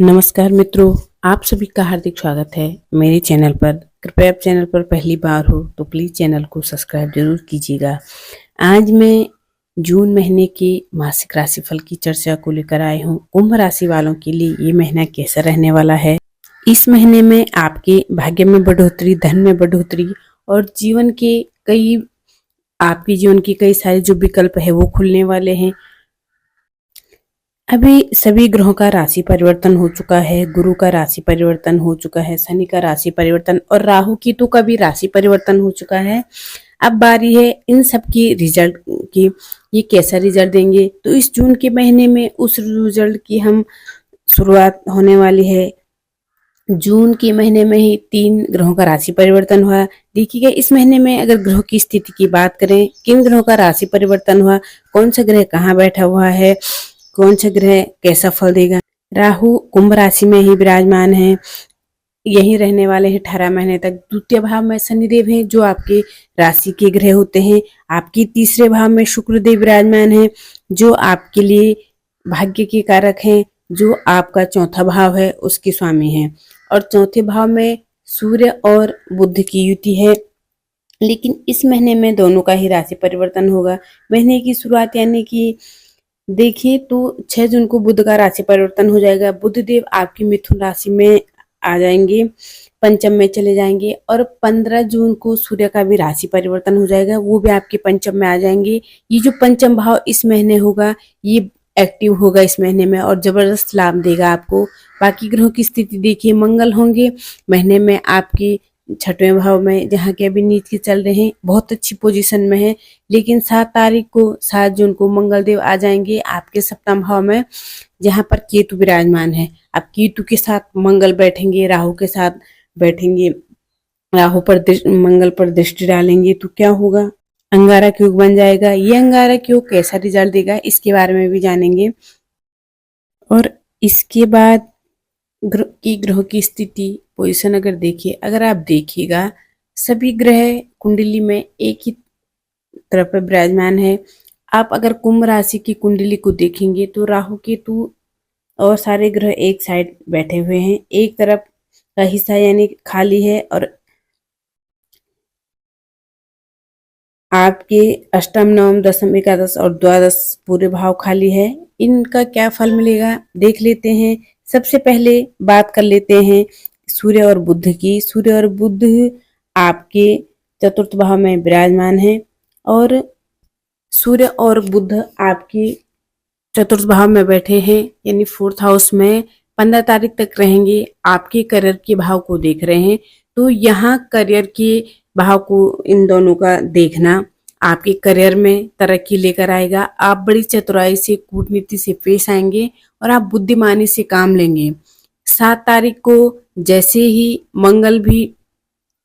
नमस्कार मित्रों, आप सभी का हार्दिक स्वागत है मेरे चैनल पर। कृपया आप चैनल पर पहली बार हो तो प्लीज़ चैनल को सब्सक्राइब जरूर कीजिएगा। आज मैं जून महीने के मासिक राशिफल की चर्चा को लेकर आई हूँ। कुंभ राशि वालों के लिए ये महीना कैसा रहने वाला है। इस महीने में आपके भाग्य में बढ़ोतरी, धन में बढ़ोतरी और आपके जीवन के कई सारे जो विकल्प है वो खुलने वाले हैं। अभी सभी ग्रहों का राशि परिवर्तन हो चुका है। गुरु का राशि परिवर्तन हो चुका है, शनि का राशि परिवर्तन और राहु केतु का भी राशि परिवर्तन हो चुका है। अब बारी है इन सब की रिजल्ट की, ये कैसा रिजल्ट देंगे। तो इस जून के महीने में उस रिजल्ट की हम शुरुआत होने वाली है। जून के महीने में ही 3 ग्रहों का राशि परिवर्तन हुआ। देखिएगा इस महीने में अगर ग्रहों की स्थिति की बात करें, किन ग्रहों का राशि परिवर्तन हुआ, कौन सा ग्रह कहाँ बैठा हुआ है, कौन सा ग्रह कैसा फल देगा। राहु कुंभ राशि में ही विराजमान है, यही रहने वाले हैं 18 महीने तक। द्वितीय भाव में शनिदेव हैं जो आपके राशि के ग्रह होते हैं। आपके तीसरे भाव में शुक्रदेव विराजमान है जो आपके लिए भाग्य के कारक हैं, जो आपका चौथा भाव है उसके स्वामी हैं। और चौथे भाव में सूर्य और बुध की युति है, लेकिन इस महीने में दोनों का ही राशि परिवर्तन होगा। महीने की शुरुआत यानी कि देखिए तो 6 जून को बुध का राशि परिवर्तन हो जाएगा। बुध देव आपकी मिथुन राशि में आ जाएंगे, पंचम में चले जाएंगे। और 15 जून को सूर्य का भी राशि परिवर्तन हो जाएगा, वो भी आपके पंचम में आ जाएंगे। ये जो पंचम भाव इस महीने होगा ये एक्टिव होगा इस महीने में और जबरदस्त लाभ देगा आपको। बाकी ग्रहों की स्थिति देखिए, मंगल होंगे महीने में आपकी 6वें भाव में, जहाँ के अभी नीच के चल रहे हैं, बहुत अच्छी पोजीशन में है। लेकिन 7 जून को मंगल देव आ जाएंगे आपके 7वें भाव में, जहाँ पर केतु विराजमान है। अब केतु के साथ मंगल बैठेंगे, राहु के साथ बैठेंगे, राहु पर मंगल पर दृष्टि डालेंगे तो क्या होगा, अंगारक योग बन जाएगा। ये अंगारक योग कैसा रिजल्ट देगा इसके बारे में भी जानेंगे। और इसके बाद ग्रहों की स्थिति पोजीशन अगर देखिए, अगर आप देखिएगा सभी ग्रह कुंडली में एक ही तरफ पर विराजमान है। आप अगर कुंभ राशि की कुंडली को देखेंगे तो राहु केतु और सारे ग्रह एक साइड बैठे हुए हैं, एक तरफ का हिस्सा यानी खाली है। और आपके अष्टम, नवम, दसम, एकादश और द्वादश पूरे भाव खाली है। इनका क्या फल मिलेगा देख लेते हैं। सबसे पहले बात कर लेते हैं सूर्य और बुध की। सूर्य और बुध आपके चतुर्थ भाव में विराजमान है और सूर्य और बुध आपकी चतुर्थ भाव में बैठे हैं यानी 4th हाउस में 15 तारीख तक रहेंगे। आपके करियर के भाव को देख रहे हैं, तो यहाँ करियर के भाव को इन दोनों का देखना आपके करियर में तरक्की लेकर आएगा। आप बड़ी चतुराई से, कूटनीति से पेश आएंगे और आप बुद्धिमानी से काम लेंगे। 7 तारीख को जैसे ही मंगल भी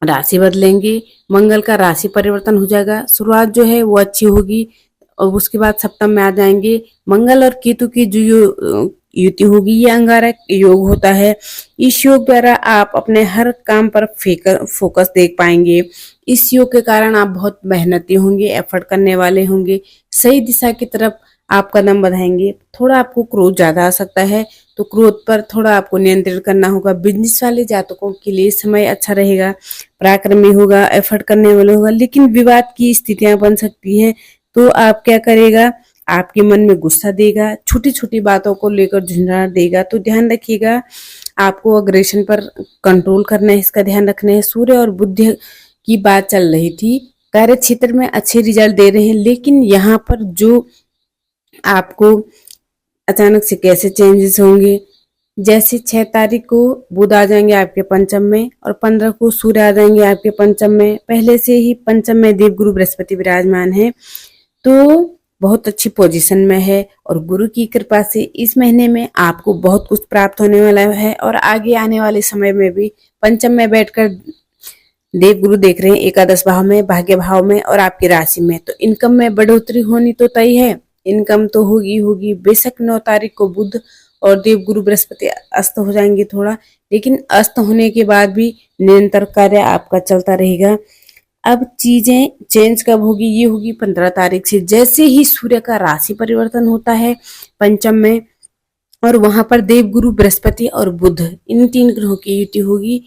राशि बदलेंगे, मंगल का राशि परिवर्तन हो जाएगा, शुरुआत जो है वो अच्छी होगी और उसके बाद सप्तम में आ जाएंगे। मंगल और केतु की जो युति होगी ये अंगारक योग होता है। इस योग द्वारा आप अपने हर काम पर फोकस देख पाएंगे। इस योग के कारण आप बहुत मेहनती होंगे, एफर्ट करने वाले होंगे, सही दिशा की तरफ आप कदम बढ़ाएंगे। थोड़ा आपको क्रोध ज्यादा आ सकता है, तो क्रोध पर थोड़ा आपको नियंत्रण करना होगा। बिजनेस वाले जातकों के लिए समय अच्छा रहेगा, पराक्रमी होगा, एफर्ट करने वाले होगा, लेकिन विवाद की स्थितियां बन सकती है। तो आप क्या करेगा, आपके मन में गुस्सा देगा, छोटी छोटी बातों को लेकर झुंझलाहट देगा। तो ध्यान रखिएगा, आपको अग्रेशन पर कंट्रोल करना है, इसका ध्यान रखना है। सूर्य और बुध की बात चल रही थी, कार्य क्षेत्र में अच्छे रिजल्ट दे रहे हैं, लेकिन यहाँ पर जो आपको अचानक से कैसे चेंजेस होंगे, जैसे 6 तारीख को बुध आ जाएंगे आपके पंचम में और 15 को सूर्य आ जाएंगे आपके पंचम में। पहले से ही पंचम में देवगुरु बृहस्पति विराजमान है, तो बहुत अच्छी पोजीशन में है और गुरु की कृपा से इस महीने में आपको बहुत कुछ प्राप्त होने वाला है। और आगे आने वाले समय में भी पंचम में बैठकर देव गुरु देख रहे हैं एकादश भाव में, भाग्य भाव में और आपकी राशि में, तो इनकम में बढ़ोतरी होनी तो तय है। इनकम तो होगी। बेशक 9 तारीख को बुध और देव गुरु बृहस्पति अस्त हो जाएंगे थोड़ा, लेकिन अस्त होने के बाद भी निरंतर कार्य आपका चलता रहेगा। अब चीजें चेंज कब होगी, ये होगी 15 तारीख से। जैसे ही सूर्य का राशि परिवर्तन होता है पंचम में और वहां पर देवगुरु बृहस्पति और बुध इन 3 ग्रहों की युति होगी।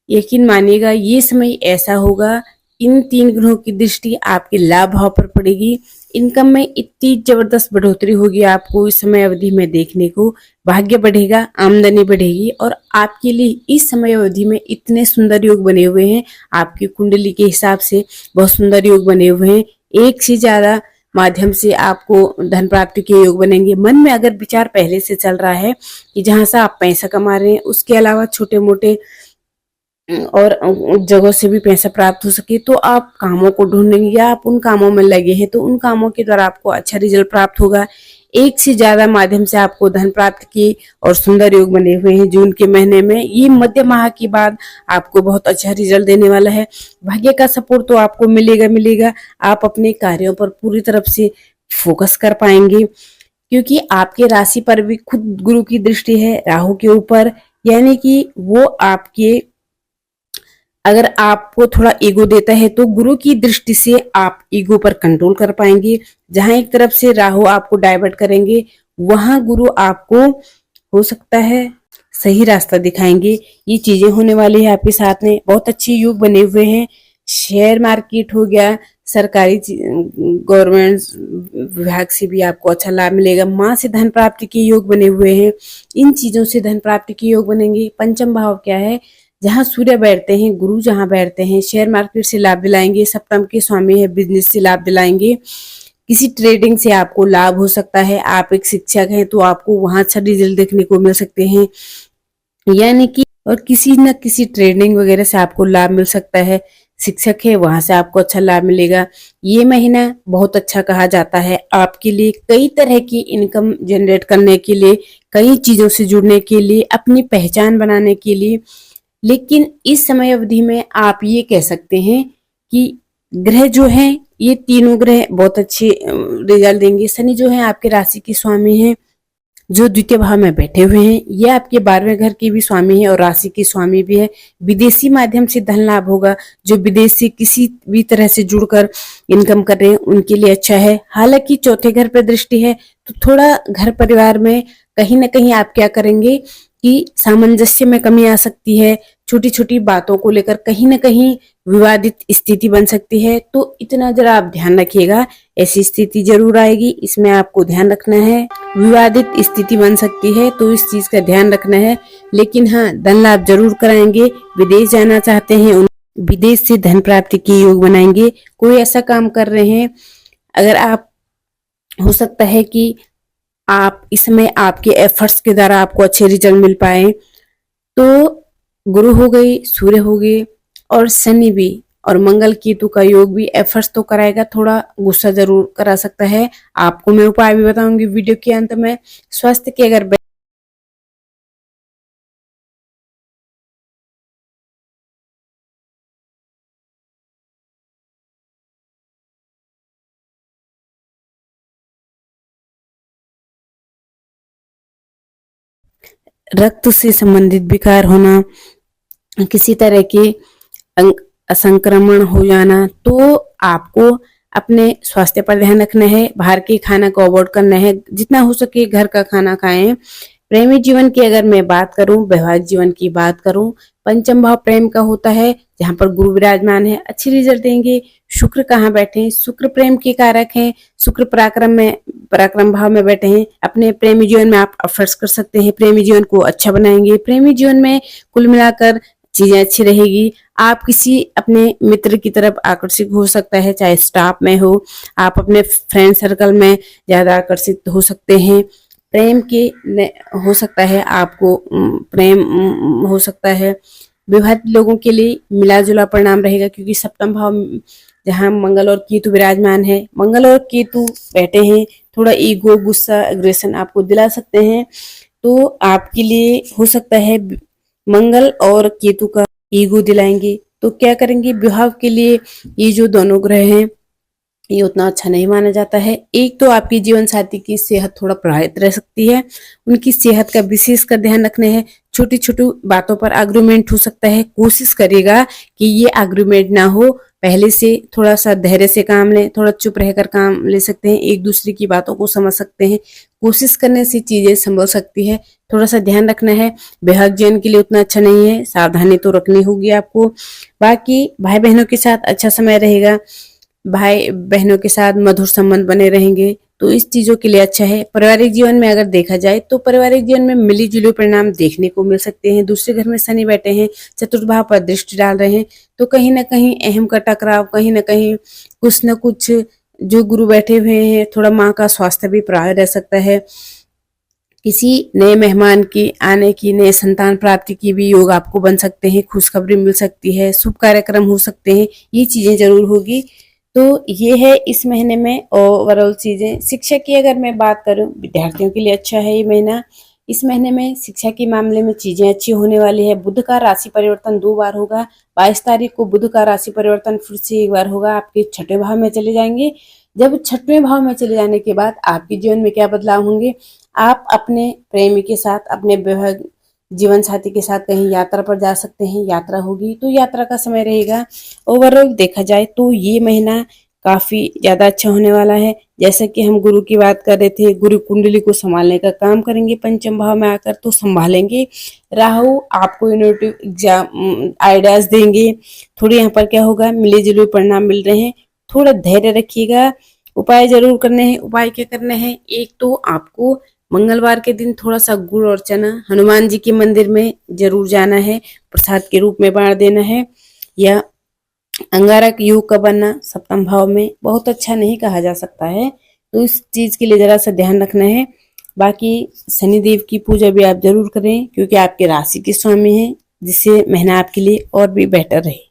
यकीन मानिएगा ये समय ऐसा होगा, इन 3 ग्रहों की दृष्टि आपके लाभ भाव पर पड़ेगी। इनकम में इतनी जबरदस्त बढ़ोतरी होगी आपको इस समय अवधि में देखने को। भाग्य बढ़ेगा, आमदनी बढ़ेगी और आपके लिए इस समय अवधि में इतने सुंदर योग बने हुए हैं, आपकी कुंडली के हिसाब से बहुत सुंदर योग बने हुए हैं। एक से ज्यादा माध्यम से आपको धन प्राप्ति के योग बनेंगे। मन में अगर विचार पहले से चल रहा है कि जहां से आप पैसा कमा रहे हैं, उसके अलावा छोटे मोटे और जगहों से भी पैसा प्राप्त हो सके, तो आप कामों को ढूंढेंगे या आप उन कामों में लगे हैं तो उन कामों के द्वारा आपको अच्छा रिजल्ट प्राप्त होगा। एक से ज्यादा माध्यम से आपको धन प्राप्त की और सुंदर योग बने हुए हैं जून के महीने में। ये मध्य माह के बाद आपको बहुत अच्छा रिजल्ट देने वाला है। भाग्य का सपोर्ट तो आपको मिलेगा। आप अपने कार्यों पर पूरी तरफ से फोकस कर पाएंगे, क्योंकि आपके राशि पर भी खुद गुरु की दृष्टि है राहु के ऊपर, यानी कि वो आपके, अगर आपको थोड़ा ईगो देता है तो गुरु की दृष्टि से आप ईगो पर कंट्रोल कर पाएंगे। जहां एक तरफ से राहु आपको डाइवर्ट करेंगे, वहां गुरु आपको हो सकता है सही रास्ता दिखाएंगे। ये चीजें होने वाली है आपके साथ में। बहुत अच्छे योग बने हुए हैं। शेयर मार्केट हो गया, सरकारी गवर्नमेंट विभाग से भी आपको अच्छा लाभ मिलेगा। मां से धन प्राप्ति के योग बने हुए हैं, इन चीजों से धन प्राप्ति के योग बनेंगे। पंचम भाव क्या है? जहां सूर्य बैठते हैं, गुरु जहां बैठते हैं, शेयर मार्केट से लाभ दिलाएंगे। सप्तम के स्वामी है, बिजनेस से लाभ दिलाएंगे। किसी ट्रेडिंग से आपको लाभ हो सकता है। आप एक शिक्षक हैं तो आपको वहां अच्छा रिजल्ट देखने को मिल सकते हैं, यानी कि और किसी न किसी ट्रेडिंग वगैरह से आपको लाभ मिल सकता है। शिक्षक है, वहां से आपको अच्छा लाभ मिलेगा। ये महीना बहुत अच्छा कहा जाता है आपके लिए, कई तरह की इनकम जनरेट करने के लिए, कई चीजों से जुड़ने के लिए, अपनी पहचान बनाने के लिए। लेकिन इस समय अवधि में आप ये कह सकते हैं कि ग्रह जो हैं, ये तीनों ग्रह बहुत अच्छे रिजल्ट देंगे। शनि जो है आपके राशि के स्वामी हैं, जो द्वितीय भाव में बैठे हुए हैं, ये आपके 12वें घर के भी स्वामी है और राशि के स्वामी भी है। विदेशी माध्यम से धन लाभ होगा। जो विदेश से किसी भी तरह से जुड़कर इनकम कर रहे हैं उनके लिए अच्छा है। हालांकि चौथे घर पर दृष्टि है तो थोड़ा घर परिवार में कहीं ना कहीं आप क्या करेंगे कि सामंजस्य में कमी आ सकती है। छोटी छोटी बातों को लेकर कहीं ना कहीं विवादित स्थिति बन सकती है, तो इतना जरा आप ध्यान रखिएगा। ऐसी स्थिति जरूर आएगी, इसमें आपको ध्यान रखना है। विवादित स्थिति बन सकती है तो इस चीज का ध्यान रखना है। लेकिन हाँ, धन लाभ जरूर कराएंगे। विदेश जाना चाहते हैं, विदेश से धन प्राप्ति के योग बनाएंगे। कोई ऐसा काम कर रहे हैं, अगर आप, हो सकता है कि आप इसमें आपके एफर्ट्स के द्वारा आपको अच्छे रिजल्ट मिल पाए। तो गुरु हो गई, सूर्य हो गए और शनि भी, और मंगल केतु का योग भी एफर्ट्स तो कराएगा, थोड़ा गुस्सा जरूर करा सकता है। आपको मैं उपाय भी बताऊंगी वीडियो के अंत में। स्वास्थ्य के अगर रक्त से संबंधित विकार होना, किसी तरह के संक्रमण हो जाना, तो आपको अपने स्वास्थ्य पर ध्यान रखना है। बाहर के खाना को अवॉइड करना है, जितना हो सके घर का खाना खाएं। प्रेमी जीवन की अगर मैं बात करूं, वैवाहिक जीवन की बात करूं, पंचम भाव प्रेम का होता है, जहां पर गुरु विराजमान है, अच्छे रिजल्ट देंगे। शुक्र कहाँ बैठे हैं? शुक्र प्रेम के कारक हैं। शुक्र पराक्रम भाव में बैठे हैं। अपने प्रेमी जीवन में आप एफर्ट्स कर सकते हैं, प्रेमी जीवन को अच्छा बनाएंगे। प्रेमी जीवन में कुल मिलाकर चीजें अच्छी रहेगी। आप किसी अपने मित्र की तरफ आकर्षित हो सकता है, चाहे स्टाफ में हो, आप अपने फ्रेंड सर्कल में ज्यादा आकर्षित हो सकते हैं। प्रेम के हो सकता है, आपको प्रेम हो सकता है। विवाहित लोगों के लिए मिला जुला परिणाम रहेगा, क्योंकि सप्तम भाव जहां मंगल और केतु विराजमान है, मंगल और केतु बैठे हैं, थोड़ा ईगो, गुस्सा, एग्रेशन आपको दिला सकते हैं। तो आपके लिए हो सकता है मंगल और केतु का ईगो दिलाएंगे। तो क्या करेंगे? विवाह के लिए ये जो दोनों ग्रह हैं, ये उतना अच्छा नहीं माना जाता है। एक तो आपकी जीवन साथी की सेहत थोड़ा प्रभावित रह सकती है, उनकी सेहत का विशेष कर ध्यान रखना है। छोटी छोटी बातों पर आर्गुमेंट हो सकता है, कोशिश करिएगा कि ये आर्गुमेंट ना हो। पहले से थोड़ा सा धैर्य से काम लें, थोड़ा चुप रहकर काम ले सकते हैं, एक दूसरे की बातों को समझ सकते हैं, कोशिश करने से चीजें संभल सकती है। थोड़ा सा ध्यान रखना है, वैवाहिक जीवन के लिए उतना अच्छा नहीं है, सावधानी तो रखनी होगी आपको। बाकी भाई बहनों के साथ अच्छा समय रहेगा, भाई बहनों के साथ मधुर संबंध बने रहेंगे, तो इस चीजों के लिए अच्छा है। पारिवारिक जीवन में अगर देखा जाए तो पारिवारिक जीवन में मिली जुली परिणाम देखने को मिल सकते हैं। दूसरे घर में शनि बैठे हैं, चतुर्थ भाव पर दृष्टि डाल रहे हैं, तो कहीं ना कहीं अहम का टकराव, कहीं ना कहीं कुछ न कुछ जो गुरु बैठे हुए हैं, थोड़ा माँ का स्वास्थ्य भी प्रभावित रह सकता है। किसी नए मेहमान की आने की, नए संतान प्राप्ति की भी योग आपको बन सकते हैं, खुशखबरी मिल सकती है, शुभ कार्यक्रम हो सकते हैं, ये चीजें जरूर होगी। तो ये है इस महीने में ओवरऑल चीजें। शिक्षा की अगर मैं बात करूं, विद्यार्थियों के लिए अच्छा है ये महीना। इस महीने में शिक्षा के मामले में चीजें अच्छी होने वाली है। बुध का राशि परिवर्तन 2 बार होगा। 22 तारीख को बुध का राशि परिवर्तन फिर से 1 बार होगा, आपके 6वें भाव में चले जाएंगे। जब 6वें भाव में चले जाने के बाद आपके जीवन में क्या बदलाव होंगे, आप अपने प्रेमी के साथ, अपने वैवाहिक जीवन साथी के साथ कहीं यात्रा पर जा सकते हैं, यात्रा होगी तो यात्रा का समय रहेगा। ओवरऑल देखा जाए तो ये महीना काफी ज्यादा अच्छा होने वाला है। जैसे कि हम गुरु की बात कर रहे थे, गुरु कुंडली को संभालने का काम करेंगे, पंचम भाव में आकर तो संभालेंगे। राहु आपको इनोवेटिव एग्जाम आइडियाज देंगे। थोड़ी यहाँ पर क्या होगा, मिले जुले परिणाम मिल रहे हैं, थोड़ा धैर्य रखिएगा। उपाय जरूर करने हैं। उपाय क्या करने हैं, एक तो आपको मंगलवार के दिन थोड़ा सा गुड़ और चना हनुमान जी के मंदिर में जरूर जाना है, प्रसाद के रूप में बांट देना है। या अंगारक योग का बनना सप्तम भाव में बहुत अच्छा नहीं कहा जा सकता है, तो इस चीज के लिए जरा सा ध्यान रखना है। बाकी शनिदेव की पूजा भी आप जरूर करें, क्योंकि आपके राशि के स्वामी हैं, जिससे महीना आपके लिए और भी बेहतर रहे।